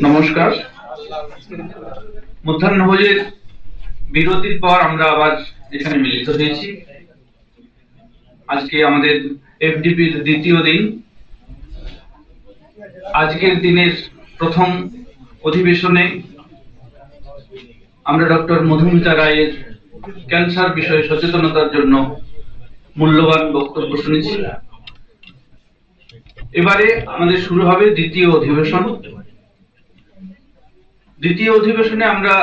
নমস্কার। মধ্যাহ্নভোজের বিরতির পর আমরা আবার এখানে মিলিত হয়েছি। আজকে আমাদের এফডিপির দ্বিতীয় দিন। আজকের দিনের প্রথম অধিবেশনে আমরা ডক্টর মধুমিতা রায়ের ক্যান্সার বিষয়ে সচেতনতার জন্য মূল্যবান বক্তব্য শুনেছি। এবারে আমাদের শুরু হবে দ্বিতীয় অধিবেশন। দ্বিতীয় অধিবেশনে আমরা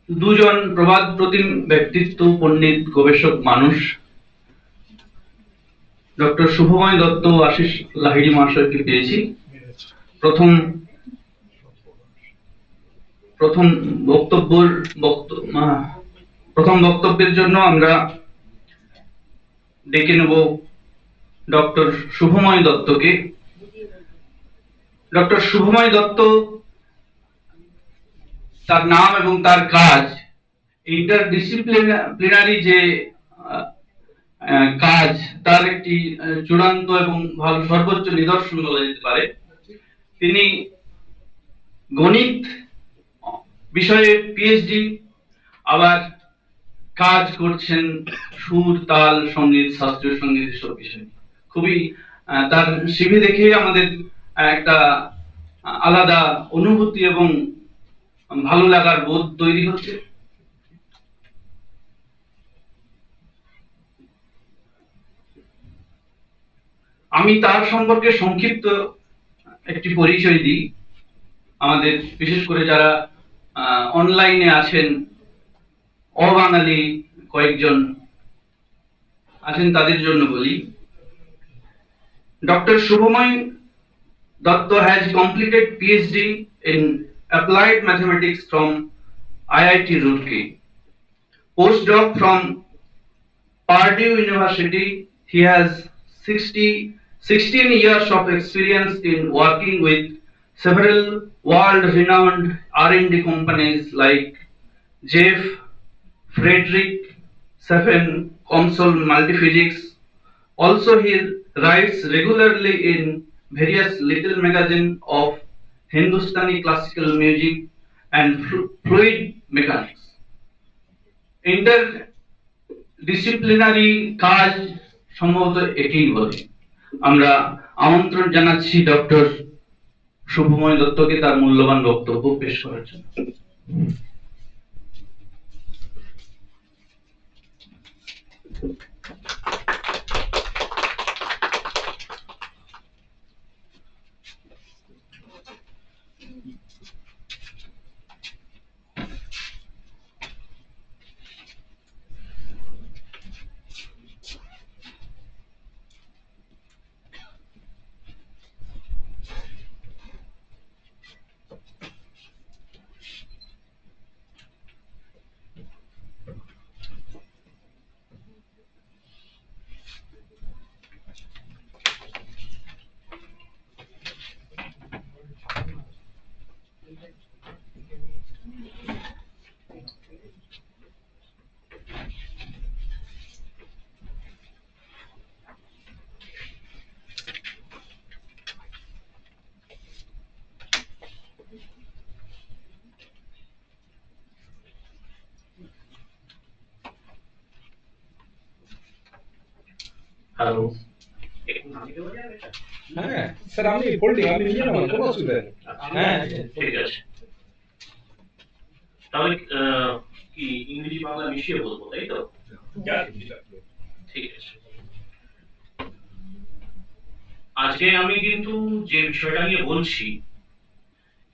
দুজন প্রবাদ প্রতিম ব্যক্তিত্ব, পণ্ডিত, গবেষক মানুষ, ডক্টর শুভময় দত্ত ও আশিস লাহিড়ী মহাশয়কে পেয়েছি। প্রথম বক্তব্যের জন্য আমরা ডেকে নেব ডক্টর শুভময় দত্তকে। ডক্টর শুভময় দত্ত, তার নাম এবং তার কাজ, ইন্টারডিসিপ্লিনারি যে কাজ, তার একটি চূড়ান্ত এবং ভালো সর্বোচ্চ নিদর্শন বলা যেতে পারে। তিনি গণিত বিষয়ে পিএইচডি, আবার কাজ করছেন সুর, তাল, সঙ্গীত, শাস্ত্রীয় সঙ্গীত, এসব বিষয়ে। খুবই তার সিভি দেখে আমাদের একটা আলাদা অনুভূতি এবং ভালো লাগার বোধ তৈরি হচ্ছে। আমি তার সম্পর্কে সংক্ষিপ্ত একটি পরিচয় দিই। আমাদের বিশেষ করে যারা অনলাইনে আছেন, অবাঙালি কয়েকজন আছেন, তাদের জন্য বলি। Doctor Shubhomoy Datta has completed PhD in Applied Mathematics from IIT Roorkee. Postdoc from Purdue University. He has 16 years of experience in working with several world-renowned R&D companies like Jeff, Frederick, Seffen, COMSOL Multiphysics. Also, he writes regularly in various little magazines of Hindustani classical music and fluid mechanics. Interdisciplinary কাজ সম্ভবত একেই বলে। আমরা আমন্ত্রণ জানাচ্ছি doctor Shubhamoy দত্তকে তার মূল্যবান বক্তব্য পেশ করার জন্য। হ্যালো। হ্যাঁ স্যার, আমি ফোল্ডিং আপনি নিয়ে নেবেন, কোনো অসুবিধা নেই। হ্যাঁ ঠিক আছে, তাহলে কি ইংরেজি বাংলা মিশিয়ে বলবো, তাই তো? ঠিক আছে। আজকে আমি কিন্তু যে বিষয়টা নিয়ে বলছি,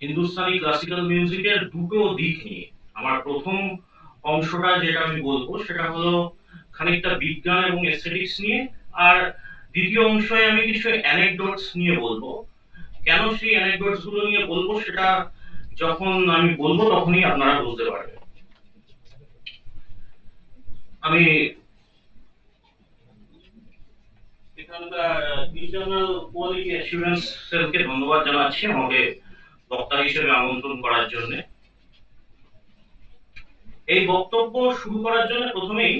হিন্দুস্তানি ক্লাসিক্যাল মিউজিকের দুটো দিক নিয়ে। আমার প্রথম অংশটা যেটা আমি বলবো সেটা হলো খানিকটা বিজ্ঞান এবং এস্থেটিক্স নিয়ে, আর দ্বিতীয় অংশে আমি কিছু অ্যানেকডোটস নিয়ে বলবো। কেন সেই অ্যানেকডোটস গুলো নিয়ে বলবো সেটা যখন আমি বলবো তখনই আপনারা বুঝতে পারবেন। আমি এখানকার ইন্টারনাল কোয়ালিটি অ্যাসুরেন্স সেলকে ধন্যবাদ জানাচ্ছি আমাকে বক্তা হিসেবে আমন্ত্রণ করার জন্য। এই বক্তব্য শুরু করার জন্য প্রথমেই,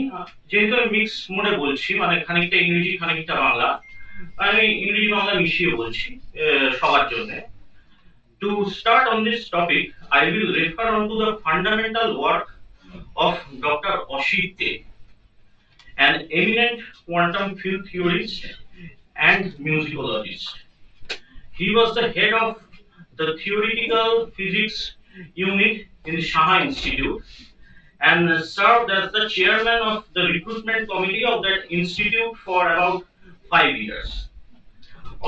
যেহেতু আমি মিক্স মোডে বলছি, মানে খানিকটা ইংরেজি খানিকটা বাংলা, আমি ইংরেজি বাংলা মিশিয়ে বলছি সবার জন্য। To start on this topic, I will refer on to the fundamental work of Dr. Ashit De, an eminent quantum field theorist and musicologist. He was the head of the theoretical physics unit in the Shaha Institute and served as the chairman of the recruitment committee of that institute for about 5 years.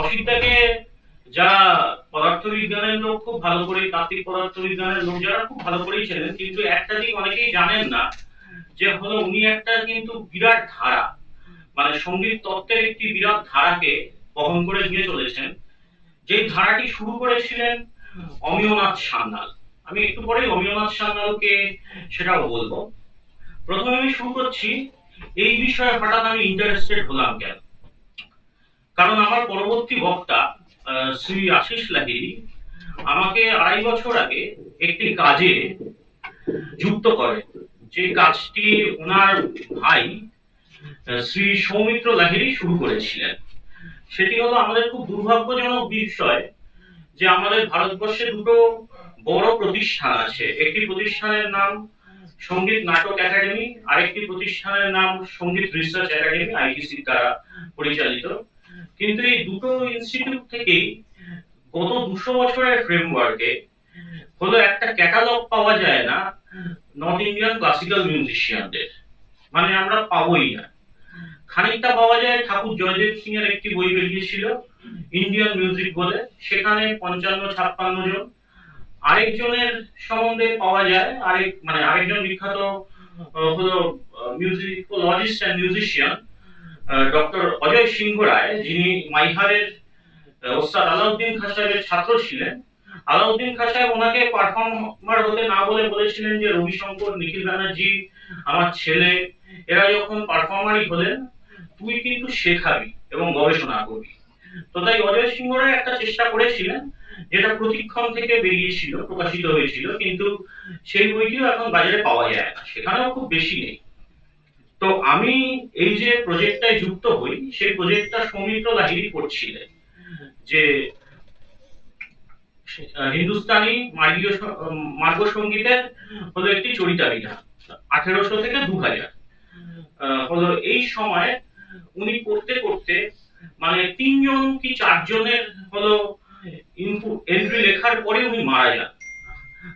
অসিতদাকে যারা পদার্থবিজ্ঞানের লোক খুব ভালো করে, তাত্ত্বিক পদার্থবিজ্ঞানের লোক যারা খুব ভালো করেই চেনেন, কিন্তু একটা দিক অনেকেই জানেন না, যে হলো উনি একটা কিন্তু বিরাট ধারা, মানে সঙ্গীত তত্ত্বের একটি বিরাট ধারাকে বহন করে নিয়ে চলেছেন। যে ধারাটি শুরু করেছিলেন অমিয়নাথ সান্যাল। আমি একটু পরেই অমিয়নাথ সান্যালকে সেটাও বলবো। প্রথমে আমি শুরু করছি এই বিষয়ে হঠাৎ আমি ইন্টারেস্টেড হলাম কেন। কারণ আমার পরবর্তী বক্তা শ্রী আশিস লাহিড়ী আমাকে 2.5 বছর আগে একটি কাজে যুক্ত করে, যে কাজটি ওনার ভাই শ্রী সৌমিত্র লাহিড়ী শুরু করেছিলেন। সেটি হলো আমাদের খুব দুর্ভাগ্যজনক বিষয় যে আমাদের ভারতবর্ষে দুটো বড় প্রতিষ্ঠান আছে। একটি প্রতিষ্ঠানের নাম সঙ্গীত নাটক একাডেমি, আরেকটি প্রতিষ্ঠানের নাম সঙ্গীত রিসার্চ একাডেমি, আইটিসি দ্বারা পরিচালিত। কিন্তু এই দুটো ইনস্টিটিউট থেকেই গত 200 বছরের ফ্রেমওয়ার্কে হলো একটা ক্যাটালগ পাওয়া যায় না নর্থ ইন্ডিয়ান ক্লাসিক্যাল মিউজিশিয়ানদের, মানে আমরা পাবোই না। খানিকটা পাওয়া যায় ঠাকুর জয়দেব সিং এর একটি বই বেরিয়েছিল ইন্ডিয়ান মিউজিক বলে, সেখানে 55-56 জন। আরেকজনের সম্বন্ধে পাওয়া যায় আরেকজন বিখ্যাত হলো musicologist and musician doctor Ajay Sinha Roy, যিনি মাইহারের ওস্তাদ আলাউদ্দিন খাঁ সাহেবের ছাত্র ছিলেন। আলাউদ্দিন খাঁ সাহেব ওনাকে পারফর্মার হতে না বলে বলেছিলেন যে রবিশঙ্কর, নিখিল ব্যানার্জি, আমার ছেলে, এরা যখন পারফর্মারই হলেন তুই কিন্তু শেখাবি এবং গবেষণা করবি। তো তাই অজয় সিংহ রায় একটা চেষ্টা করেছিলেন, যেটা প্রতিক্ষণ থেকে বেরিয়েছিল, প্রকাশিত হয়েছিল, কিন্তু সেই বইটিও এখন বাজারে পাওয়া যায় না, সেখানেও খুব বেশি নেই। তো আমি এই যে প্রজেক্টটায় যুক্ত হই, সেই প্রজেক্টটা সৌমিত্র লাহিড়ী করছিলেন, যে হিন্দুস্তানি মার্গ সঙ্গীতের হলো একটি চরিতা বিধান 1800 থেকে 2000 হলো। এই সময় উনি করতে করতে মানে 3 জন কি 4 জনের হলো এন্ট্রি লেখার পরে উনি মারা যান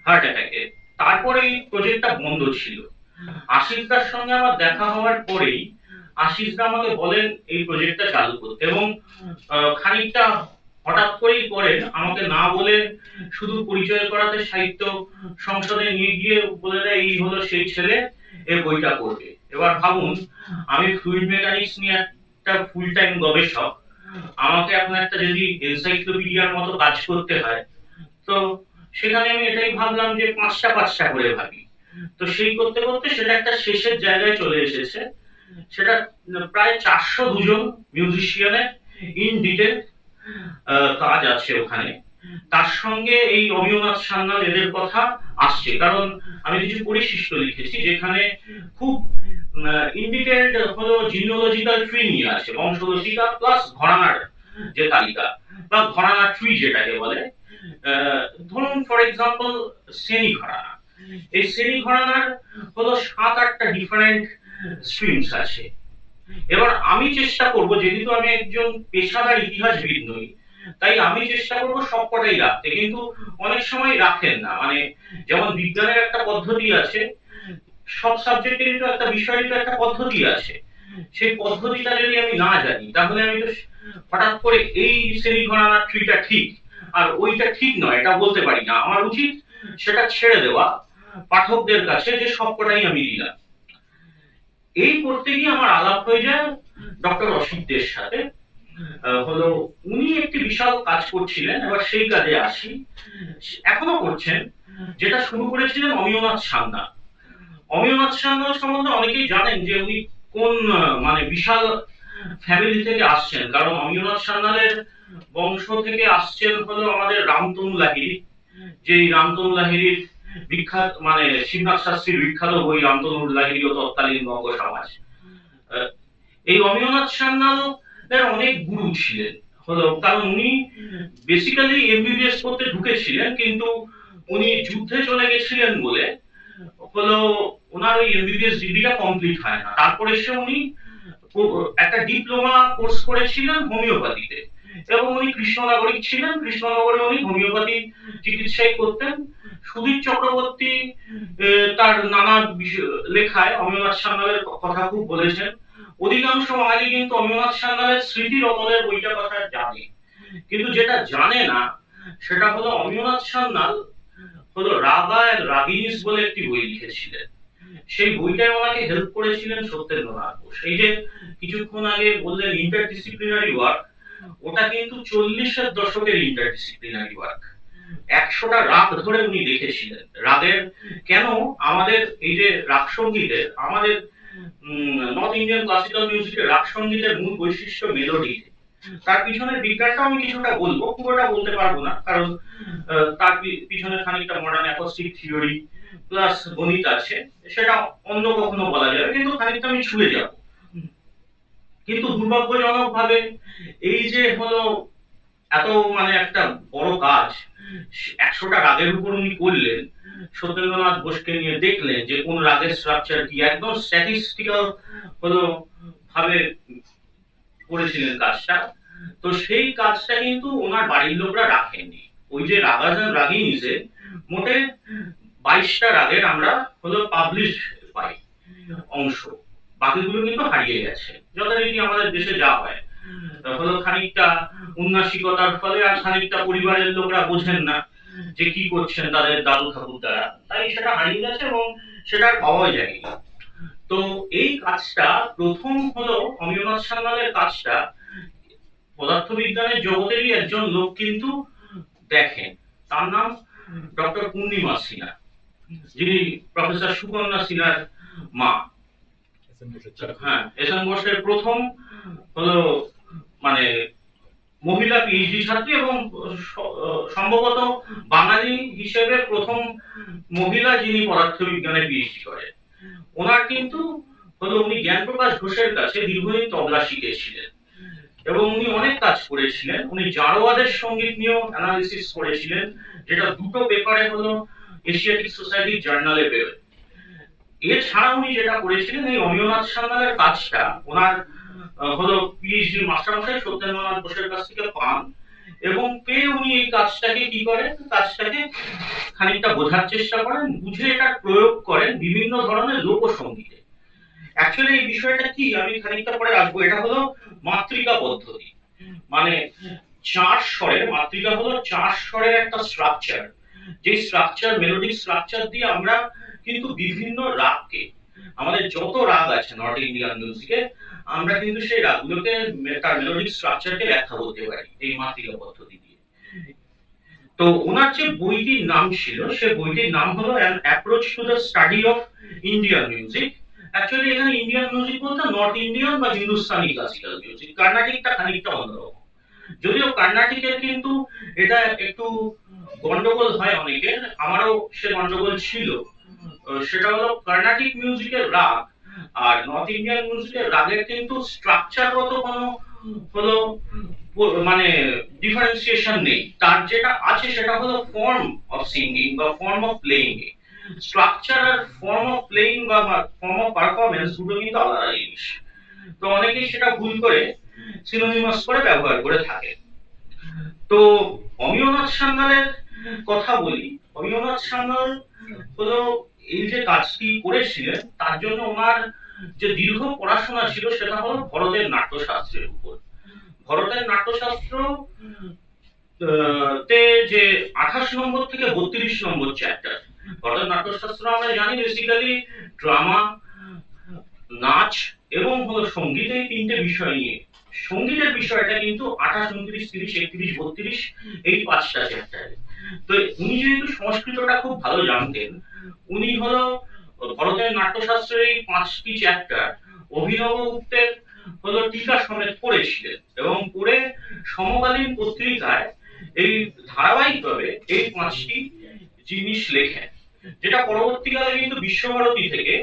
হার্ট অ্যাটাকে। তারপরে এই প্রজেক্টটা বন্ধ ছিল। আশিসদার সঙ্গে আমার দেখা হওয়ার পরেই আশিসদা আমাকে বলেন এই প্রজেক্টটা চালু করতে, এবং খানিকটা হঠাৎ করেই করেন, আমাকে না বলে শুধু পরিচয় করাতে সাহিত্য সংসদে নিয়ে গিয়ে বলে দেয় এই হলো সেই ছেলে, এই বইটা করবে। এবার ভাবুন, আমি ফ্লুইড মেকানিক্স নিয়ে একটা ফুল টাইম গবেষক, আমাকে এখন একটা যদি এনসাইক্লোপিডিয়ার মতো কাজ করতে হয়, তো সেখানে আমি এটাই ভাবলাম যে 5টা করে ভাবি। তো সেই করতে করতে সেটা একটা শেষের জায়গায় চলে এসেছে। সেটা প্রায় 402 জন মিউজিশিয়ানের ইন ডিটেল কাজ আছে ওখানে। তার সঙ্গে এই অমিয়নাথ সান্যাল এদের কথা আসছে, কারণ আমি কিছু পরিশিষ্ট লিখেছি যেখানে খুব ইন ডিটেইলড হলো জিনিওলজিক্যাল ট্রি নিয়ে আছে, বংশলতিকা প্লাস ঘরানার যে তালিকা বা ঘরানা ট্রি যেটাকে বলে। ধরুন ফর এক্সাম্পল শ্রেণী ঘরানা, এই শ্রেণী ঘরানার হলো 7-8টা ডিফারেন্ট স্ট্রিমস আছে। এবার আমি চেষ্টা করব, যেহেতু আমি একজন পেশাদার ইতিহাসবিদ নই, তাই আমি চেষ্টা করব সবকটাই রাখতে, কিন্তু অনেক সময় রাখেন না। মানে যেমন বিজ্ঞানের একটা পদ্ধতি আছে, সব সাবজেক্টেরই তো একটা বিষয়ের তো একটা পদ্ধতি আছে, সেই পদ্ধতিটা যদি আমি না জানি, তাহলে আমি তো হঠাৎ করে এই শ্রেণী ঘরানার ট্রিটা ঠিক আর ওইটা ঠিক নয় এটা বলতে পারি না। আমার উচিত সেটা ছেড়ে দেওয়া পাঠকদের কাছে, যে সবকটাই আমি দিলাম। এই করতে গিয়ে আমার আলাপ হয়ে যায় ডক্টর অসিত দের সাথে। হলো উনি একটি বিশাল কাজ করছিলেন, এবার সেই কাজে আসি, এখনো করছেন, যেটা শুরু করেছিলেন অমিয়নাথ সান্যাল। অমিয়নাথ সান্যাল সম্বন্ধে অনেকেই জানেন যে উনি কোন মানে বিশাল ফ্যামিলি থেকে আসছেন, কারণ অমিয়নাথ সান্যালের বংশ থেকে আসছেন হলো আমাদের রামতনু লাহিড়ী, যে রামতনু লাহিড়ীর বিখ্যাত মানে শিবনাথ শাস্ত্রীর বিখ্যাত বই রামতনু লাহিড়ী ও তৎকালীন বঙ্গ সমাজ। এই অমিয়নাথ সান্যাল অনেক গুরু ছিলেন। কারণ উনি বেসিক্যালি এমবিবিএস করতে ঢুকেছিলেন, কিন্তু উনি যুদ্ধে চলে গেছিলেন বলে হলো ওনার ওই এমবিবিএস ডিগ্রিটা কমপ্লিট হয় না। তারপরে এসে উনি একটা ডিপ্লোমা কোর্স করেছিলেন হোমিওপ্যাথিতে, এবং উনি কৃষ্ণনগরী ছিলেন। কৃষ্ণনগরে উনি হোমিওপ্যাথি চিকিৎসাই করতেন। সুধীর চক্রবর্তী তার নানা লেখায় অমিয়নাথ সান্যালের কথা খুব বলেছেন। অধিকাংশ বাঙালি কিন্তু অমিয়নাথ সান্যালের স্মৃতি রতনের বইটার কথা জানে, কিন্তু যেটা জানে না সেটা হলো অমিয়নাথ সান্যাল রাগা এন্ড রাগিনীস বলে একটি বই লিখেছিলেন। সেই বইটাই ওনাকে হেল্প করেছিলেন সত্যেন্দ্রনাথ বোস। এই যে কিছুক্ষণ আগে বললেন ইন্টারডিসিপ্লিনারি ওয়ার্ক, ওটা কিন্তু 40-এর দশকের ইন্টারডিসিপ্লিনারি ওয়ার্ক। 100টা রাগ ধরে উনি লিখেছিলেন। রাগের কেন আমাদের এই যে রাগ সঙ্গীতের, আমাদের নর্থ ইন্ডিয়ান ক্লাসিক্যাল মিউজিকের রাগ সঙ্গীতের মূল বৈশিষ্ট্য মেলোডি। তার পিছনের বিজ্ঞানটা আমি কিছুটা বলবো, পুরোটা বলতে পারবো না, কারণ তার পিছনে খানিকটা মডার্ন অ্যাকোস্টিক থিওরি প্লাস গণিত আছে, সেটা অন্য কখনো বলা যাবে, কিন্তু খানিকটা আমি ছুঁয়ে যাব। কিন্তু দুর্ভাগ্যজনক ভাবে এই যে এত একটা বড় কাজ 100টা রাগের উপর উনি করলেন, সত্যেন্দ্রনাথ বোসকে নিয়ে দেখলেন যে কোন রাগের স্ট্রাকচার কি, একদম স্ট্যাটিস্টিক্যাল ভাবে করেছিলেন কাজটা। তো সেই কাজটা কিন্তু ওনার বাড়ির লোকরা রাখেননি। ওই যে রাগাজ এন্ড রাগিনীসে মোটে 22টা রাগের আমরা পাবলিশ পাই অংশ, বাকিগুলো কিন্তু হারিয়ে গেছে। যথারীতি আমাদের দেশে যা হয়, খানিকটা উন্নাসিকতার ফলে আর খানিকটা পরিবারের লোকরা বোঝেন না যে কি করছেন তাদের দাদু ঠাকুর দ্বারা, তাই সেটা হারিয়ে গেছে এবং সেটা আর পাওয়া যায়নি। তো এই কাজটা প্রথম অমিয়নাথ সান্যালের কাজটা পদার্থবিজ্ঞানের জগতেরই একজন লোক কিন্তু দেখেন, তার নাম ডক্টর পূর্ণিমা সিনহা, যিনি প্রফেসর সুকন্যা সিনহার মা। হ্যাঁ, এস এন বোসের প্রথম মানে মহিলা পিএইচডি ছাত্রী, এবং সম্ভবত বাঙালি হিসেবে প্রথম মহিলা যিনি পদার্থবিজ্ঞানে পিএইচডি করেন। ওনার কিন্তু উনি জ্ঞানপ্রকাশ ঘোষের কাছে দীর্ঘদিন তবলা শিখেছিলেন, এবং উনি অনেক কাজ করেছিলেন। উনি জারোয়াদের সঙ্গীত নিয়েও অ্যানালিসিস করেছিলেন, যেটা দুটো পেপারে এশিয়াটিক সোসাইটির জার্নালে বেরোয়। এছাড়া উনি যেটা করেছিলেন, এই অমিয়নাথ সান্যালের কাজটা ওনার পিএইচডি মাস্টারমশাই সত্যেন্দ্রনাথ বোসের কাছ থেকে পান, এবং পেয়ে উনি এই কাজটাকে কি করেন, কাজটাকে খানিকটা বোঝার চেষ্টা করেন, বুঝে এটা প্রয়োগ করেন বিভিন্ন ধরনের লোকসঙ্গীতে। অ্যাকচুয়ালি এই বিষয়টা কি আমি খানিকটা পরে আসবো। এটা মাতৃকা পদ্ধতি, মানে 4 স্বরের মাতৃকা 4 স্বরের একটা স্ট্রাকচার, যে স্ট্রাকচার মেলোডিক স্ট্রাকচার দিয়ে আমরা কিন্তু বিভিন্ন রাগকে, আমাদের যত রাগ আছে নর্থ ইন্ডিয়ান মিউজিকে, আমরা কিন্তু সেই রাগগুলোকে তার মেলোডিক স্ট্রাকচারকে ব্যাখ্যা করতে পারি এই মাতৃকা পদ্ধতি দিয়ে। তো ওনার যে বইটির নাম ছিল, সে বইটির নাম an approach to the study of Indian music. Actually এখানে ইন্ডিয়ান মিউজিক বলতে নর্থ ইন্ডিয়ান বা হিন্দুস্তানি ক্লাসিক্যাল মিউজিক, কর্ণাটিকটা খানিকটা অন্যরকম। যদিও কর্ণাটিকের কিন্তু এটা একটু গন্ডগোল হয় অনেকের, আমারও সে গন্ডগোল ছিল। সেটা কর্ণাটিক মিউজিকের রাগ আর নর্থ ইন্ডিয়ান মিউজিকের রাগের কিন্তু স্ট্রাকচারগত কোনো মানে ডিফারেন্সিয়েশন নেই। তার যেটা আছে সেটা ফর্ম অফ সিঙ্গিং বা ফর্ম অফ প্লেইং। স্ট্রাকচার আর ফর্ম অফ প্লেইং বা ফর্ম অফ পারফরম্যান্স দুটো কিন্তু আলাদা জিনিস। তো অনেকেই সেটা ভুল করে সিনোনিমাস করে ব্যবহার করে থাকে। তো অমিয়নাথ সান্যালের কথা বলি। অমিয়নাথ সান্যাল এই যে কাজটি করেছিলেন, তার জন্য ওনার যে দীর্ঘ পড়াশোনা ছিল সেটা ভরতের নাট্যশাস্ত্রের উপর। ভরতের নাট্যশাস্ত্র তে যে 28 নম্বর থেকে 32 নম্বর চ্যাপ্টার। ভরতের নাট্যশাস্ত্র আমরা জানি বেসিক্যালি ড্রামা, নাচ এবং সঙ্গীত, এই 3টে বিষয় নিয়ে। সঙ্গীতের বিষয়টা কিন্তু 28, 29, 30, 31, 32 এই 5টা চ্যাপ্টারে। তো উনি যেহেতু সংস্কৃতটা খুব ভালো জানতেন, উনি ভরতের নাট্যশাস্ত্রের এই 5টি চ্যাপ্টার অভিনব গুপ্তের টিকা সমেত পড়েছিলেন, এবং পড়ে সমকালীন পত্রিকায় এই ধারাবাহিকভাবে এই 5টি জিনিস লেখেন, যেটা পরবর্তীকালে কিন্তু বিশ্বভারতী থেকে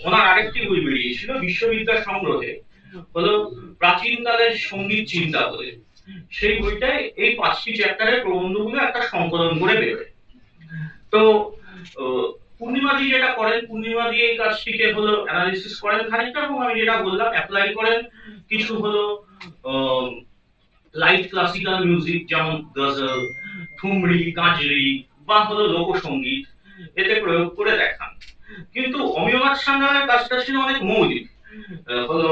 ওনার আরেকটি বই বেরিয়েছিল বিশ্ববিদ্যা সংগ্রহে। হলো প্রাচীনকালের সঙ্গীত চিন্তা বলে। সেই বইটায় এই 5টি চ্যাপ্টারের প্রবন্ধগুলো একটা সংকলন করে বেরোয়। তো পূর্ণিমাদি যেটা করেন, পূর্ণিমাদি এই কাজটিকে হলো অ্যানালিসিস করেন খানিকটা, এবং আমি যেটা বললাম অ্যাপ্লাই করেন কিছু হলো লাইট ক্লাসিক্যাল মিউজিক, যেমন গজল, ঠুমরি, কাজরি বা হলো লোকসঙ্গীত, এতে প্রয়োগ করে দেখান। কিন্তু অমিয়নাথ সান্যালের কাজটা ছিল অনেক মৌলিক। হলো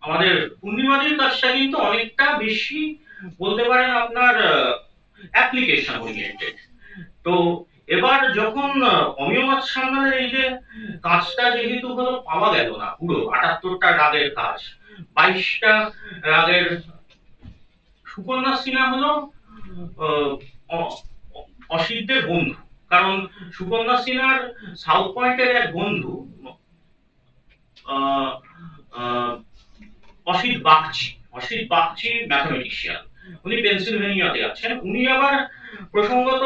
আমাদের পূর্ণিমাদির কাজটা কিন্তু অনেকটা বেশি বলতে পারেন আপনার অ্যাপ্লিকেশন ওরিয়েন্টেড। তো এবার যখন অমিয়নাথ সান্যালের এই যে কাজটা যেহেতু হলো পাওয়া গেল না পুরো 78টা রাগের কাজ, 22টা রাগের, সুকন্যা সিনহা হলো আহ, অ- অসিতদের বন্ধু, কারণ সুকন্যা সিনহার সাউথ পয়েন্টের এক বন্ধু আহ, আহ, অসিত বাগচি ম্যাথমেটিশিয়ান, উনি পেনসিলভেনিয়াতে আছেন। উনি আবার প্রসঙ্গত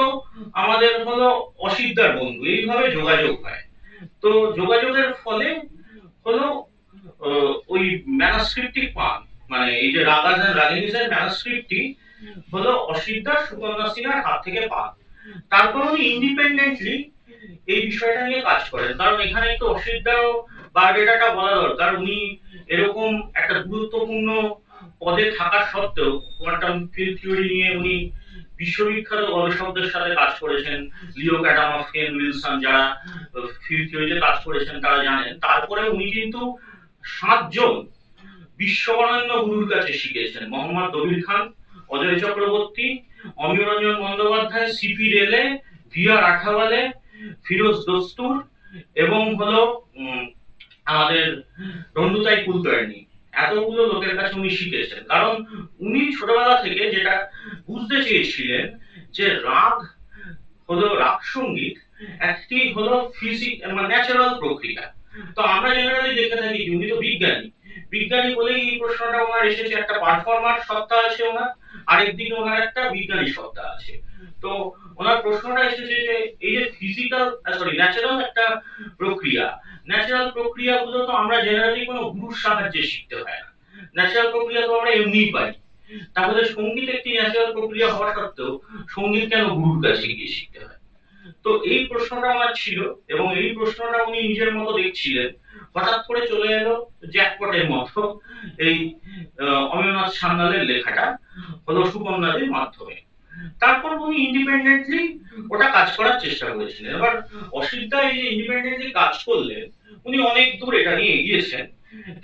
আমাদের হলো অসিতদার বন্ধু, এইভাবে যোগাযোগ হয়। তো যোগাযোগের ফলে হলো ওই ম্যানাস্ক্রিপ্টটি পান, মানে এই যে রাগাজ এন্ড রাগিনীজের ম্যানাস্ক্রিপ্টটি হলো অসিতদার সুকন্যা সিনহার হাত থেকে পান। তারপর উনি ইন্ডিপেন্ডেন্টলি এই বিষয়টা নিয়ে কাজ করেন, কারণ এখানে একটু অসিতদারও বায়োডেটাটা বলা দরকার। উনি এরকম একটা গুরুত্বপূর্ণ পদে থাকা সত্ত্বেও কোয়ান্টাম ফিল্ড থিওরি নিয়ে উনি বিশ্ববিখ্যাত গবেষকদের সাথে কাজ করেছেন, লিও ক্যাডামফ, কেন উইলসন, যারা ফিল্ড থিওরিতে কাজ করেছেন তারা জানেন। তারপরে উনি কিন্তু 7জন বিশ্ববরেণ্য গুরুর কাছে শিখেছেন: মোহাম্মদ দবির খান, অজয় চক্রবর্তী, অমিয় রঞ্জন বন্দ্যোপাধ্যায়, সিপি রেলে, ভিআর আঠাওয়ালে, ফিরোজ দস্তুর এবং হলো আমাদের রন্ডুতাই কুলকার্নি। এতগুলো লোকের কাছে উনি শিখেছেন, কারণ উনি ছোটবেলা থেকে যেটা বুঝতে চেয়েছিলেন যে রাগ সঙ্গীত একটি হলো মানে ন্যাচারাল প্রক্রিয়া। তো আমরা জেনারেলি দেখে থাকি উনি তো বিজ্ঞানী বলেই এই প্রশ্নটা ওনার এসেছে, একটা পারফরমার সত্তা আছে ওনার, আরেকদিকে ওনার একটা বিজ্ঞানী সত্তা আছে। তো ওনার প্রশ্নটা এসেছে যে এই যে ন্যাচারাল একটা প্রক্রিয়া, ন্যাচারাল প্রক্রিয়াগুলো তো আমরা জেনারেলি কোনো গুরুর সাহায্যে শিখতে হয় না, ন্যাচারাল প্রক্রিয়া তো আমরা এমনিই পাই। তাহলে সঙ্গীত একটি ন্যাচারাল প্রক্রিয়া হওয়া সত্ত্বেও সঙ্গীত কেন গুরুর কাছে গিয়ে শিখতে হয়? তো এই প্রশ্নটা আমার ছিল, এবং এই প্রশ্নটা উনি নিজের মতো দেখছিলেন। হঠাৎ করে চলে এলো জ্যাকপটের মতো এই অমিয়নাথ সান্যালের লেখাটা হলো সুকন্যাদের মাধ্যমে। তারপর উনি ইন্ডিপেন্ডেন্টলি ওটা কাজ করার চেষ্টা করেছিলেন। এবার অসিতদা এই যে ইন্ডিপেন্ডেন্টলি কাজ করলেন, উনি অনেক দূর এটা নিয়ে এগিয়েছেন।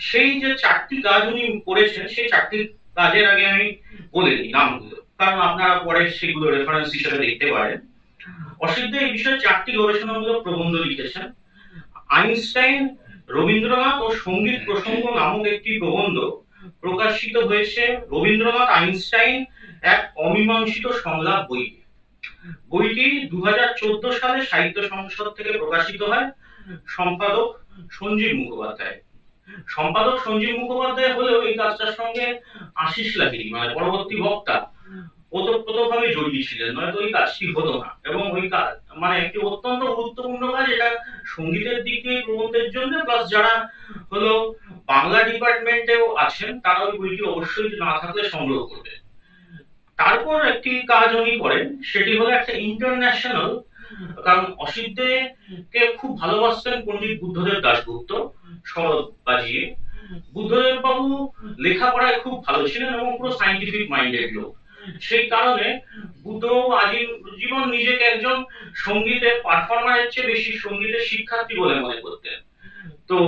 সেই যে 4টি কাজ উনি করেছেন, সেই 4টি কাজের আগে আমি বলে দিই নামগুলো, কারণ আপনারা পরে সেগুলো রেফারেন্স হিসেবে দেখতে পারেন। অসিতদা এই বিষয়ে 4টি গবেষণামূলক প্রবন্ধ লিখেছেন। আইনস্টাইন, রবীন্দ্রনাথ ও সঙ্গীত প্রসঙ্গ নামক একটি প্রবন্ধ প্রকাশিত হয়েছে রবীন্দ্রনাথ আইনস্টাইন এক অমীমাংসিত সংলাপ বইতে। বইটি 2014 সালে সাহিত্য সংসদ থেকে প্রকাশিত হয়। সম্পাদক সঞ্জীব মুখোপাধ্যায় হলেও এই কাজটার সঙ্গে আশিস লাহিড়ী, মানে পরবর্তী বক্তা, ওতপ্রোতভাবে জড়িয়ে ছিলেন, নয়তো এই কাজটি হতো না। এবং ওই কাজ মানে একটি অত্যন্ত গুরুত্বপূর্ণ কাজ, এটা সঙ্গীতের দিক দিয়ে প্রবন্ধের জন্য, প্লাস যারা হলো বাংলা ডিপার্টমেন্টেও আছেন তারা ওই বইটি অবশ্যই না থাকলে সংগ্রহ করবে। তারপর একটি কাজ উনি করেন, সেটি হলো একটা ইন্টারন্যাশনাল, কারণ অসিতকে খুব ভালোবাসতেন পণ্ডিত বুদ্ধদেব দাশগুপ্ত শরৎ বাজিয়ে। বুদ্ধদেব বাবু লেখাপড়ায় খুব ভালো ছিলেন এবং পুরো সাইন্টিফিক মাইন্ডেড লোক। সেই কারণে বুদ্ধবাবু আজীবন নিজেকে একজন সঙ্গীতের পারফর্মারের চেয়ে বেশি সঙ্গীতের শিক্ষার্থী বলে মনে করতেন। তো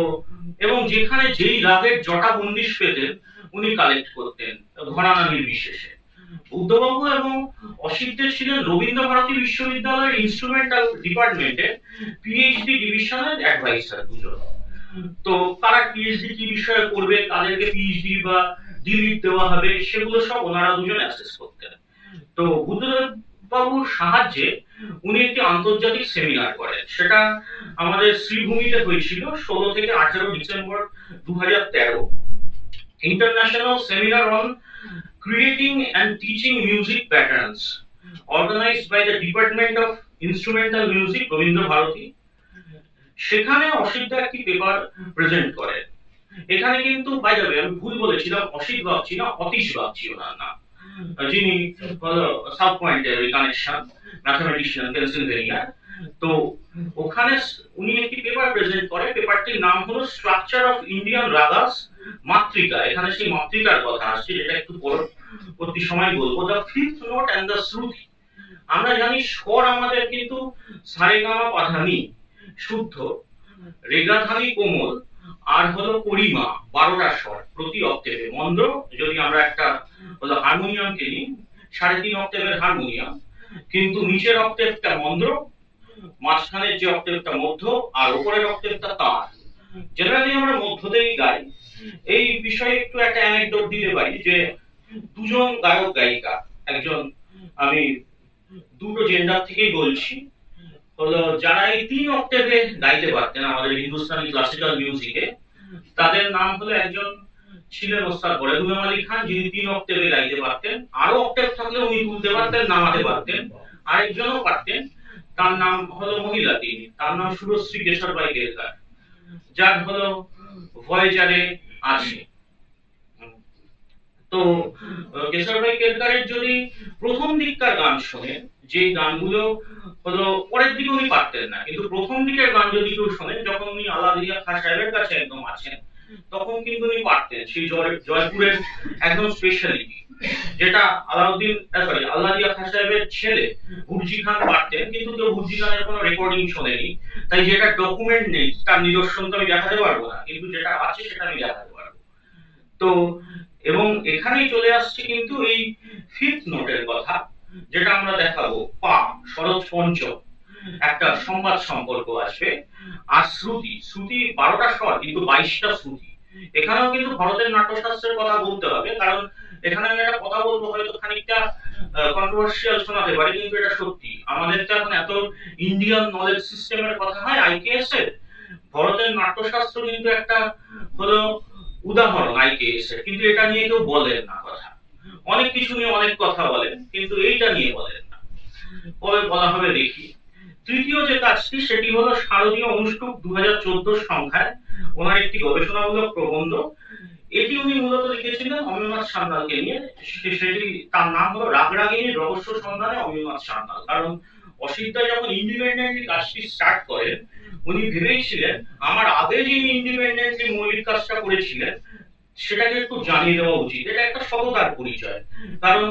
এবং যেখানে যেই রাগের জটা বন্দিশ পেতেন উনি কালেক্ট করতেন ঘরানা নির্বিশেষে। বুদ্ধবাবু এবং অসিতদের ছিলেন রবীন্দ্রভারতী বিশ্ববিদ্যালয়ের ইনস্ট্রুমেন্টাল ডিপার্টমেন্টের পিএইচডি ডিভিশনের অ্যাডভাইসার দুজন। তো তারা পিএইচডি কি বিষয়ে করবে, তাদেরকে পিএইচডি বা ডিলিট দেওয়া হবে, সেগুলো সব ওনারা দুজন অ্যাসেস করতেন। তো বুদ্ধদেব বাবুর সাহায্যে উনি একটি আন্তর্জাতিক সেমিনার করেন, সেটা আমাদের শ্রীভূমিতে হয়েছিল 16 থেকে 18 December 2013। International seminar on Creating and Teaching Music Patterns, organized by the Department of Instrumental Music, Rabindra Bharati. সেখানে অসিতদা একটি পেপার প্রেজেন্ট করেন। এখানে কিন্তু বাই দ্য ওয়ে আমি ভুল বলেছিলাম, অসিত বাগচি না, অতীশ বাগচি ওনার নাম, যিনি সাউথ পয়েন্টের ওই কানেকশন ম্যাথমেটিশিয়ান পেনসিলভেনিয়া। তো ওখানে উনি একটি পেপার প্রেজেন্ট করে, পেপারটির নাম হলো স্ট্রাকচার অফ ইন্ডিয়ান রাগাস মাতৃকা। এখানে সেই মাতৃকার কথা আসছে, যেটা একটু পরবর্তী সময় বলবো। The fifth note and the shruti. আমরা জানি স্বর আমাদের কিন্তু সারেগামা পাধানি শুদ্ধ, রেগাধানি কোমল, আর হলো পরিমা 12টা স্বর প্রতি অক্টেভে। মন্দ্র যদি আমরা একটা হলো হারমোনিয়ামকে নিই, 3.5 অক্টেভের হারমোনিয়াম, কিন্তু নিচের অক্টেভটা মন্দ্র, মাঝখানের যে অক্টেভটা মধ্য, আর উপরের অক্টেভটা তার। জেনারেলি আমরা মধ্যতেই গাই। এই বিষয়ে একটু একটা অ্যানেকডোট দিতে পারি যে দুজন গায়ক গায়িকা, একজন, আমি দুটো জেন্ডার থেকেই বলছি, হলো যারা এই 3 অক্টেভে গাইতে পারতেন আমাদের হিন্দুস্তানি ক্লাসিক্যাল মিউজিকে, তাদের নাম হলো, একজন ছিলেন ওস্তাদ বরেদুলাম আলী খান, যিনি 3 অক্টেভে গাইতে পারতেন, আরো অক্টেভ থাকলে উনি তুলতে পারতেন, নামাতে পারতেন। আরেকজনও পারতেন, তার নাম হলো মহিলা, তিনি, তার নাম শুভশ্রী কেশরবাই কেরকার, যার হলো ভয়েজারে আছে। তো কেশরভাই কেরকারের যদি প্রথম দিককার গান শোনেন, যে গানগুলো হলো পরের দিকে উনি পারতেন না, কিন্তু প্রথম দিকের গান যদি কেউ শোনেন, যখন উনি আলাদিয়া খাঁ সাহেবের কাছে একদম আছেন, তখন কিন্তু উনি পারতেন সেই জয়পুরের একদম স্পেশালিটি, যেটা আলাদিয়া খাঁ সাহেবের ছেলে হুরজি খান পারতেন, কিন্তু কেউ হুরজি খানের কোনো রেকর্ডিং শোনেনি, তাই যেটা ডকুমেন্ট নেই তার নিদর্শন তো আমি দেখাতে পারবো না, কিন্তু যেটা আছে সেটা আমি দেখাতে পারবো। তো এবং এখানেই চলে আসছে কিন্তু এই ফিফথ নোটের কথা, যেটা আমরা দেখাবো। পা, শরৎ পঞ্চম, একটা সংবাদ সম্পর্ক আসবে। আর শ্রুতি, শ্রুতি 12টা স্বর কিন্তু 22টা শ্রুতি। এখানেও কিন্তু ভারতের নাট্যশাস্ত্রের কথা বলতে হবে, কারণ এখানে আমি একটা কথা বলবো, হয়তো খানিকটা কন্ট্রোভার্সিয়াল শোনাতে পারে, কিন্তু এটা সত্যি। আমাদের তো এখন এত ইন্ডিয়ান নলেজ সিস্টেমের কথা হয় আইকেএস এর, ভারতের নাট্যশাস্ত্র কিন্তু একটা হলো উদাহরণ আইকেএস এর, কিন্তু এটা নিয়ে কেউ বলেন না কথা। অনেক কিছু নিয়ে অনেক কথা বলেন, কিন্তু এইটা নিয়ে বলেন না। কবে বলা হবে দেখি। তৃতীয় যে কাজটি, সেটি হলো শারদীয় অনুষ্টুপ 2014 সংখ্যায় ওনার একটি গবেষণামূলক প্রবন্ধ। এটি উনি মূলত লিখেছিলেন অমিয়নাথ সান্যালকে নিয়ে। সেটি, তার নাম হলো রাগরাগিনীর রহস্য সন্ধানে অমিয়নাথ সান্যাল। কারণ অসিত দা যখন ইন্ডিপেন্ডেন্টলি কাজটি স্টার্ট করেন, উনি ভেবেছিলেন আমার আগে যিনি ইন্ডিপেন্ডেন্টলি মৌলিক কাজটা করেছিলেন সেটাকে একটু জানিয়ে দেওয়া উচিত। এটা একটা সততার পরিচয়, কারণ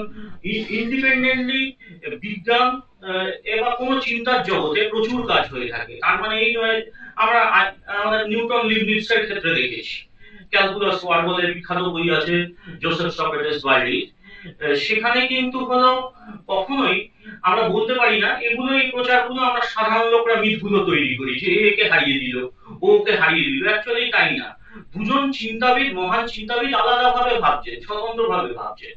ইন্ডিপেন্ডেন্টলি বিজ্ঞান এবার কোন চিন্তার জগতে প্রচুর কাজ হয়ে থাকে। তার মানে এই নয়, আমরা আমাদের নিউটন লিবনিটজের ক্ষেত্রে দেখেছি, ক্যালকুলাস ওয়ার বলে বিখ্যাত বই আছে জোসেফ সক্রেটিস বার্লির, সেখানে কিন্তু হলো কখনোই আমরা বলতে পারি না এগুলো, এই প্রচারগুলো আমরা সাধারণ লোকরা মিথগুলো তৈরি করি যে একে হারিয়ে দিল, ওকে হারিয়ে দিল। অ্যাকচুয়ালি তাই না। দুজন চিন্তাবিদ, মহান চিন্তাবিদ আলাদাভাবে ভাবছেন, স্বতন্ত্রভাবে ভাবছেন,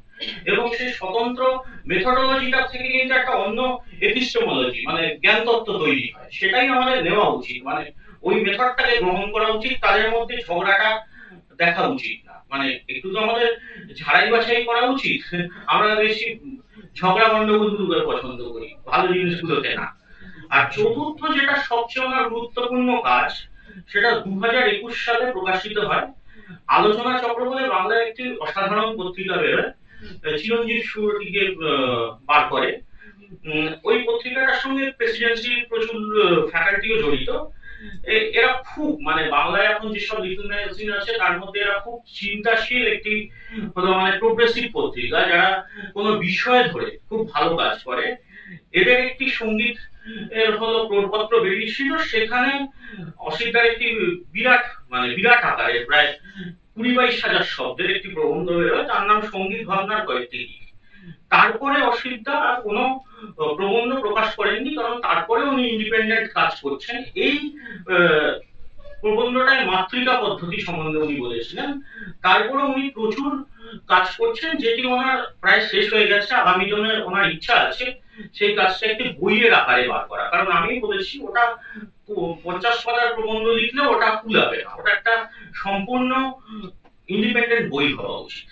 এবং সেই স্বতন্ত্র মেথডোলজিটা থেকে কিন্তু একটা অন্য এপিস্টেমোলজি মানে জ্ঞান তত্ত্ব তৈরি হয়। সেটাই আমাদের নেওয়া উচিত, মানে ওই মেথডটাকে গ্রহণ করা উচিত, তাদের মধ্যে ঝগড়াটা দেখা উচিত না। মানে একটু তো আমাদের ঝাড়াই বাছাই করা উচিত। আমরা বেশি ঝগড়া গন্ডগোল পছন্দ করি, ভালো জিনিসগুলোতে না। আর চতুর্থ যেটা সবচেয়ে আমার গুরুত্বপূর্ণ কাজ, সেটা 2021 সালে প্রকাশিত হয়। আলোচনা চক্র বলে বাংলায় একটি অসাধারণ পত্রিকা বেরোয়, চিরঞ্জিত সুরটিকে বার করে। ওই পত্রিকাটার সঙ্গে প্রেসিডেন্সির প্রচুর ফ্যাকাল্টিও জড়িত। এরা খুব, মানে বাংলায় এখন যেসব লিটল ম্যাগাজিন আছে তার মধ্যে এরা খুব চিন্তাশীল একটি হলো মানে প্রোগ্রেসিভ পত্রিকা, যারা কোনো বিষয় ধরে খুব ভালো কাজ করে। এদের একটি সঙ্গীত এর হলো প্রপত্র বেরিয়েছিল, সেখানে অসিতদার একটি বিরাট, মানে বিরাট আকারের প্রায় 20-22 হাজার শব্দের একটি প্রবন্ধ বেরোয়, তার নাম সঙ্গীত ভাবনার কয়েকটি দিক। তারপরে অসিতদা আর কোনো প্রবন্ধ প্রকাশ করেননি, কারণ তারপরে উনি ইন্ডিপেন্ডেন্ট কাজ করছেন। এই প্রবন্ধটায় মাতৃকা পদ্ধতি সম্বন্ধে উনি বলেছিলেন। তারপরে উনি প্রচুর কাজ করছেন, যেটি ওনার প্রায় শেষ হয়ে গেছে। আগামী দিনে ওনার ইচ্ছা আছে সেই কাজটা একটি বইয়ের আকারে বার করা, কারণ আমি বলেছি ওটা 50 পাতার প্রবন্ধ লিখলে ওটা কুলাবে না, ওটা একটা সম্পূর্ণ ইন্ডিপেন্ডেন্ট বই হওয়া উচিত।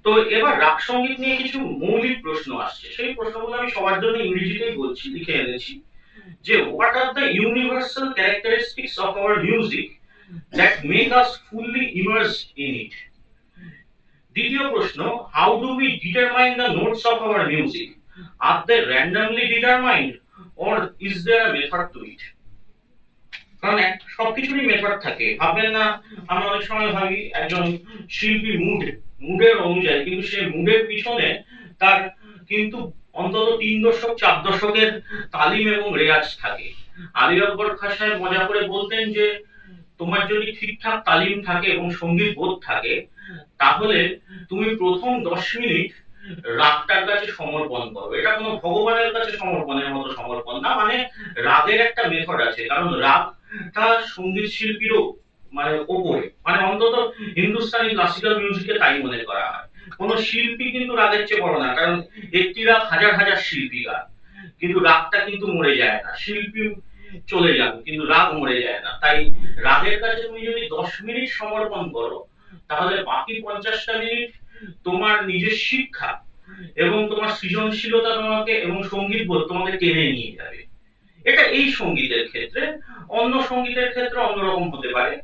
তো এবার রাগ সঙ্গীত নিয়ে কিছু মৌলিক প্রশ্ন আসছে, সেই প্রশ্নগুলো আমি সবার জন্য ইংরেজিতেই বলছি, লিখে এনেছি। যে what are the universal characteristics of our music that make us fully immersed in it. দ্বিতীয় প্রশ্ন, how do we determine the notes of our music? Are they randomly determined or is there a method to it? কারণ সবকিছুরই method থাকে, ভাববেন না আমরা অনেক সময় ভাবি একজন শিল্পী মুডের অনুযায়ী, কিন্তু সেই মুডের পিছনে তার কিন্তু অন্তত 3 দশক 4 দশকের তালিম এবং রেয়াজ থাকে। আলী আকবর খাঁ সাহেব মজা করে বলতেন যে তোমার যদি ঠিকঠাক তালিম থাকে এবং সঙ্গীত বোধ থাকে, তাহলে তুমি প্রথম 10 মিনিট রাগটার কাছে সমর্পণ করো। এটা কোনো ভগবানের কাছে সমর্পণের মতো সমর্পণ না, মানে রাগের একটা মেথড আছে, কারণ রাগটা সঙ্গীত শিল্পীরও মানে ওপরে, মানে অন্তত হিন্দুস্তানি ক্লাসিক্যাল মিউজিকে তাই মনে করা হয়। কোন শিল্পী কিন্তু রাগের চেয়ে বড় না, কারণ একটি রাগ হাজার হাজার শিল্পী গান, কিন্তু রাগটা কিন্তু মরে যায় না। শিল্পী চলে যান কিন্তু রাগ মরে যায় না। তাই রাগের কাছে তুমি যদি 10 মিনিট সমর্পণ করো, তাহলে বাকি 50টা মিনিট তোমার নিজের শিক্ষা এবং তোমার সৃজনশীলতা তোমাকে এবং সঙ্গীত বোধ তোমাকে টেনে নিয়ে যাবে। এটা এই সঙ্গীতের ক্ষেত্রে। অন্য সঙ্গীতের ক্ষেত্রে অন্যরকম হতে পারে।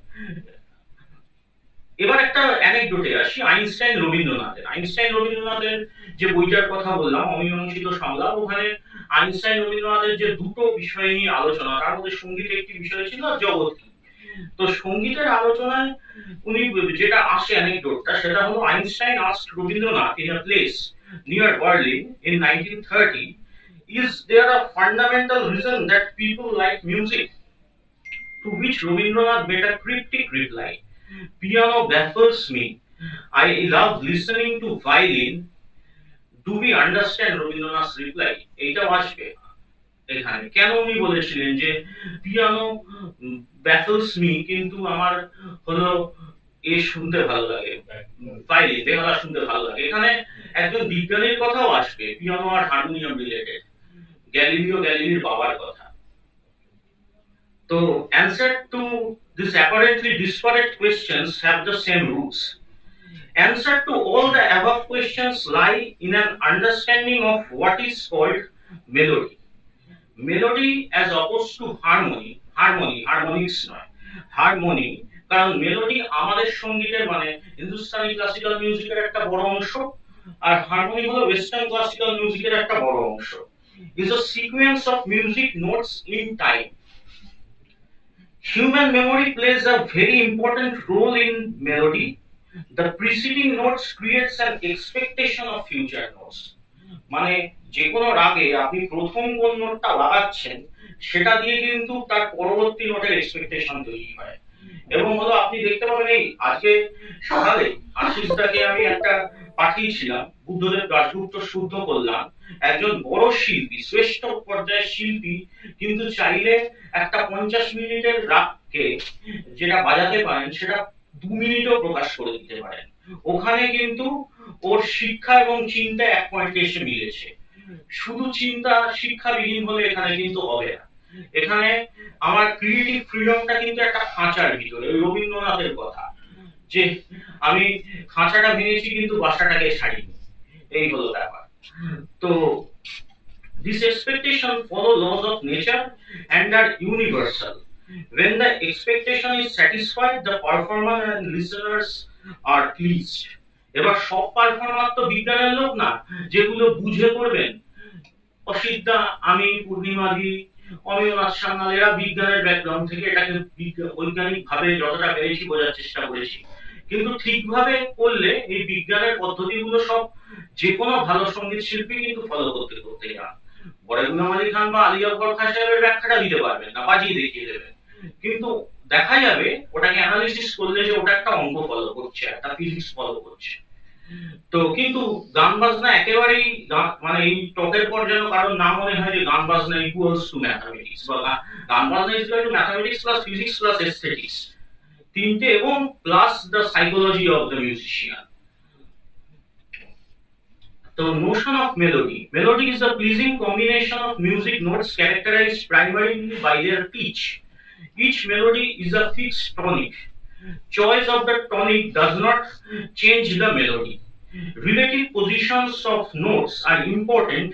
এবার একটা অ্যানেকডোটে আসি, আইনস্টাইন রবীন্দ্রনাথের যে বইটার কথা বললাম, অমীমাংসিত সংলাপ, ওখানে আইনস্টাইন রবীন্দ্রনাথের যে দুটো বিষয় নিয়ে আলোচনা, তার মধ্যে সঙ্গীতের একটি বিষয় ছিল আর জগৎ কি। তো সঙ্গীতের আলোচনায় উনি যেটা আসে অ্যানেকডোটটা, সেটা হলো Einstein asked Rabindranath in a place near Berlin in 1930, is there a fundamental reason that people like music? To which Rabindranath made a cryptic reply, piano baffles me, I love listening to violin. Do we understand Rabindranath's reply? এইটা আসবে এখানে। কেন উনি বলেছিলেন যে piano ব্যাফলস me, কিন্তু আমার হলো শুনতে ভালো লাগে, ভায়োলিন বেহালা শুনতে ভালো লাগে। এখানে একজন বিজ্ঞানীর কথাও আসবে, পিয়ানো আর হারমোনিয়াম রিলেটেড, গ্যালিলির বাবার কথা। তো answer to this apparently disparate questions have the same roots. Answer to all the above questions lie in an understanding of what is called melody. Melody as opposed to harmonics নয়, harmony, কারণ melody আমাদের সঙ্গীতের মানে Hindustani classical মিউজিকের একটা বড় অংশ, আর harmony হলো ওয়েস্টার্ন ক্লাসিক্যাল মিউজিকের একটা বড় অংশ। is a sequence of music notes in time. Human memory plays a very important role in melody. The preceding notes creates an expectation of future notes. মানে যে কোনো রাগে আপনি প্রথম কোন নোটটা লাগাচ্ছেন, সেটা দিয়ে কিন্তু তার পরবর্তী নোটের এক্সপেকটেশন তৈরি হয়। এবং হলো আপনি দেখতে পাবেন, এই আজকে সকালে আশিসদাকে আমি একটা পাঠিয়েছিলাম, বুদ্ধদেব দাশগুপ্ত শুদ্ধ করলাম, একজন বড় শিল্পী, শ্রেষ্ঠ পর্যায়ের শিল্পী, কিন্তু চাইলে একটা 50 মিনিটের রাগকে যেটা বাজাতে পারেন, সেটা 2 মিনিটেও প্রকাশ করে দিতে পারেন। ওখানে কিন্তু ওর শিক্ষা এবং চিন্তা এক পয়েন্টে এসে মিলেছে। শুধু চিন্তা শিক্ষাবিহীন হলে এখানে কিন্তু হবে না। এখানে আমার ক্রিয়েটিভ ফ্রিডমটা কিন্তু একটা খাঁচার ভিতরে, ওই রবীন্দ্রনাথের কথা যে আমি খাঁচাটা ভেঙেছি কিন্তু বাসাটাকে ছাড়িনি, এই হলো ব্যাপার। তো this expectation follow laws of nature and are universal. When the expectation is satisfied, the performer and listeners are pleased. এবার সব পারফর্মার তো বিজ্ঞানের লোক না, যেগুলো বুঝে করবেন। অসিদ্ধা, আমি, পূর্ণিমাদি, অমিয়নাথ সান্যাল, এরা বিজ্ঞানের ব্যাকগ্রাউন্ড থেকে এটাকে বৈজ্ঞানিক ভাবে যতটা পেরেছি বোঝার চেষ্টা করেছি। কিন্তু ঠিকভাবে করলে এই বিজ্ঞানের পদ্ধতিগুলো সব যে কোনো ভালো সঙ্গীত শিল্পী কিন্তু ফলো করতে যান। বড় গুলাম আলী খান বা আলী আকবর খাঁ সাহেবের ব্যাখ্যাটা দিতে পারবেন না, বাজিয়ে দেখিয়ে দেবেন, কিন্তু দেখা যাবে ওটাকে অ্যানালিসিস করলে যে ওটা একটা অঙ্ক ফলো করছে, একটা ফিজিক্স ফলো করছে। তো কিন্তু গান বাজনা একেবারেই মানে এই টকের পর যেন কারণ না মনে হয় যে গান বাজনা ইকুয়ালস টু ম্যাথমেটিক্স, বা গান বাজনা is equal to mathematics plus physics plus aesthetics, তিনটে, এবং plus the psychology of the musician. The notion of melody. Melody is a pleasing combination of music notes characterized primarily by their pitch. Each melody is a fixed tonic. Choice of the tonic does not change the melody. Relative positions of notes are important,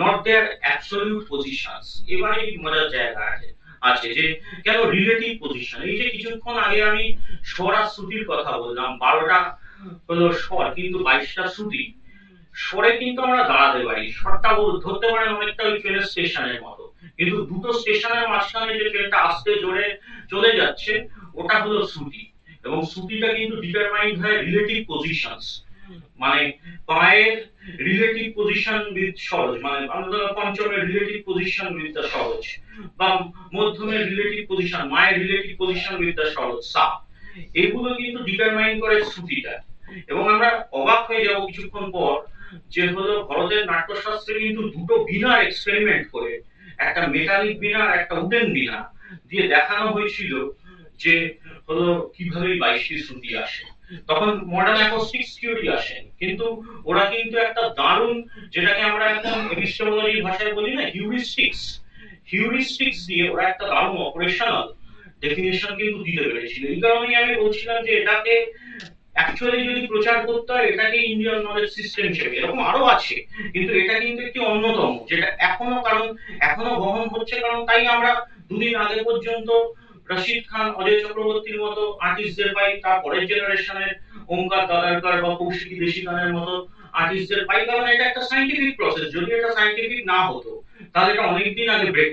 not their absolute positions. এবারে মজার জায়গা আছে। আছে যে কেন relative position. এই যে কিছুক্ষণ আগে আমি স্বর আর শ্রুতির কথা বললাম, 12টা হলো স্বর কিন্তু 22টা শ্রুতি। স্বরে কিন্তু আমরা দাঁড়াতে পারি, স্বরটা ধরতে পারেন অনেকটা ওই ট্রেনের স্টেশনের মতো, কিন্তু দুটো স্টেশনের মাঝখানে যে ট্রেনটা আস্তে জোরে চলে যাচ্ছে ওটা হলো শ্রুতি। এবং শ্রুতিটা কিন্তু ডিটারমাইন্ড হয় রিলেটিভ পজিশনস, মানে পায়ের রিলেটিভ পজিশন উইথ সরোজ, মানে আমরা পঞ্চমের relative position with the Saroj, বা মধ্যমের রিলেটিভ পজিশন, মায়ের relative position with the Saroj সা, এগুলো কিন্তু ডিটারমাইন করে শ্রুতিটা। এবং আমরা অবাক হয়ে যাব কিছুক্ষণ পর যে হলো ভরতের নাট্যশাস্ত্রে কিন্তু দুটো বীণার এক্সপেরিমেন্ট করে, একটা মেটালিক বীণা আর একটা উডেন বীণা দিয়ে দেখানো হয়েছিল যে হলো কিভাবে 22টি শ্রুতি আসে। তখন মডার্ন অ্যাকোস্টিক্স থিওরি আসে, কিন্তু ওরা কিন্তু একটা দারুণ, যেটাকে আমরা এখন এপিস্টেমোলজির ভাষায় বলি না, হিউরিস্টিক্স দিয়ে ওরা একটা দারুণ অপারেশনাল ডেফিনেশন কিন্তু দিতে পেরেছিল। এই কারণেই আমি বলছিলাম যে এটাকে অ্যাকচুয়ালি যদি প্রচার করতে হয় এটাকে ইন্ডিয়ান নলেজ সিস্টেম হিসেবে, এরকম আরো আছে কিন্তু এটা কিন্তু একটি অন্যতম, যেটা এখনো বহন হচ্ছে। কারণ তাই আমরা দুদিন আগে পর্যন্ত রশিদ খান, অজয় চক্রবর্তীর মতো আর্টিস্টদের পাই, তার পরের জেনারেশনের ওমকার দাদারকার বা কৌশিকী দেশিকানের মতো আর্টিস্টদের পাই, কারণ এটা একটা সাইন্টিফিক প্রসেস। যদি এটা সাইন্টিফিক না হতো তাহলে এটা অনেকদিন আগে ব্রেক